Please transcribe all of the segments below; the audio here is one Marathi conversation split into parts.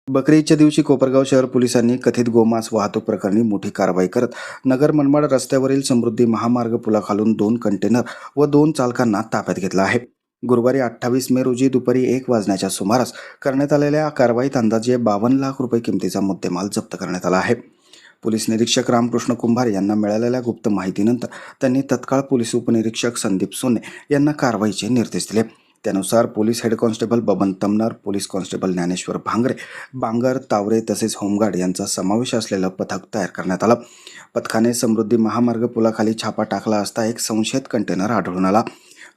बकरी ईदच्या दिवशी कोपरगाव शहर पोलिसांनी कथित गोमांस वाहतूक प्रकरणी मोठी कारवाई करत नगर मनमाड रस्त्यावरील समृद्धी महामार्ग पुलाखालून 2 कंटेनर व 2 चालकांना ताब्यात घेतलं आहे. गुरुवारी 28 मे रोजी दुपारी 1 वाजण्याच्या सुमारास करण्यात आलेल्या कारवाईत अंदाजे 52 लाख रुपये किमतीचा मुद्देमाल जप्त करण्यात आला आहे. पोलीस निरीक्षक रामकृष्ण कुंभार यांना मिळालेल्या गुप्त माहितीनंतर त्यांनी तत्काळ पोलीस उपनिरीक्षक संदीप सोने यांना कारवाईचे निर्देश दिले. त्यानुसार police head constable Baban Tamanar, police constable Dnyaneshwar Bhangare, Bangar, Taware तसेच होमगार्ड यांचा समावेश असलेलं पथक तयार करण्यात आलं. पथकाने समृद्धी महामार्ग पुलाखाली छापा टाकला असता एक संशयित कंटेनर आढळून आला.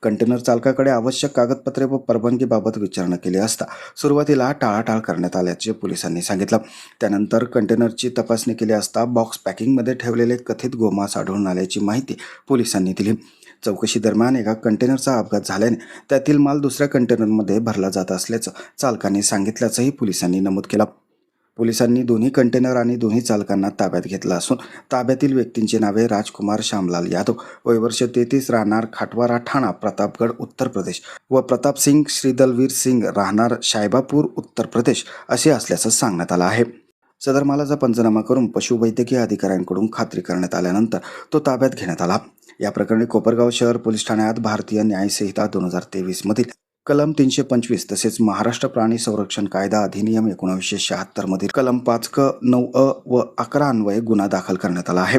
कंटेनर चालकाकडे आवश्यक कागदपत्रे व परवानगीबाबत विचारणा केली असता सुरुवातीला टाळाटाळ करण्यात आल्याचे पोलिसांनी सांगितलं. त्यानंतर कंटेनरची तपासणी केली असता बॉक्स पॅकिंगमध्ये ठेवलेले कथित गोमांस आढळून आल्याची माहिती पोलिसांनी दिली. चौकशी दरम्यान एका कंटेनरचा अपघात झाल्याने त्यातील माल दुसऱ्या कंटेनरमध्ये भरला जात असल्याचं चालकांनी सांगितल्याचंही पोलिसांनी नमूद केलं. पोलिसांनी दोन्ही कंटेनर आणि दोन्ही चालकांना ताब्यात घेतलं असून ताब्यातील व्यक्तींची नावे राजकुमार श्यामलाल यादव, वय वर्ष 33, राहणार खाटवारा ठाणा, प्रतापगड, उत्तर प्रदेश व प्रताप सिंग श्रीदलवीर सिंग, राहणार शायबापूर, उत्तर प्रदेश असे असल्याचं सांगण्यात आलं आहे. सदर मालाचा पंचनामा करून पशुवैद्यकीय अधिकाऱ्यांकडून खात्री करण्यात आल्यानंतर तो ताब्यात घेण्यात आला. या प्रकरणी कोपरगाव शहर पोलीस ठाण्यात भारतीय न्याय संहिता 2023 मधील कलम 325 तसेच महाराष्ट्र प्राणी संरक्षण कायदा अधिनियम 1976 मधील कलम 5 क 9 व 11 अन्वये गुन्हा दाखल करण्यात आला आहे.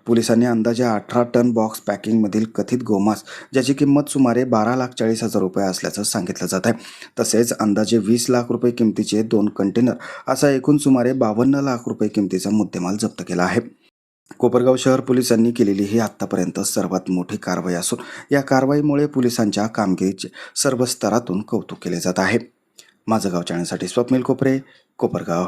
पोलिसांनी अंदाजे 18 टन बॉक्स पॅकिंगमधील कथित गोमांस ज्याची किंमत सुमारे 12,40,000 रुपये असल्याचं सांगितलं जात आहे. तसेच अंदाजे 20 लाख रुपये किमतीचे 2 कंटेनर असा एकूण सुमारे 52 लाख रुपये किमतीचा मुद्देमाल जप्त केला आहे. कोपरगाव शहर पोलिसांनी केलेली ही आत्तापर्यंत सर्वात मोठी कारवाई असून या कारवाईमुळे पोलिसांच्या कामगिरीचे सर्व स्तरातून कौतुक केले जात आहे. माझं गाव चॅनलसाठी स्वप्नील कोपरे, कोपरगाव.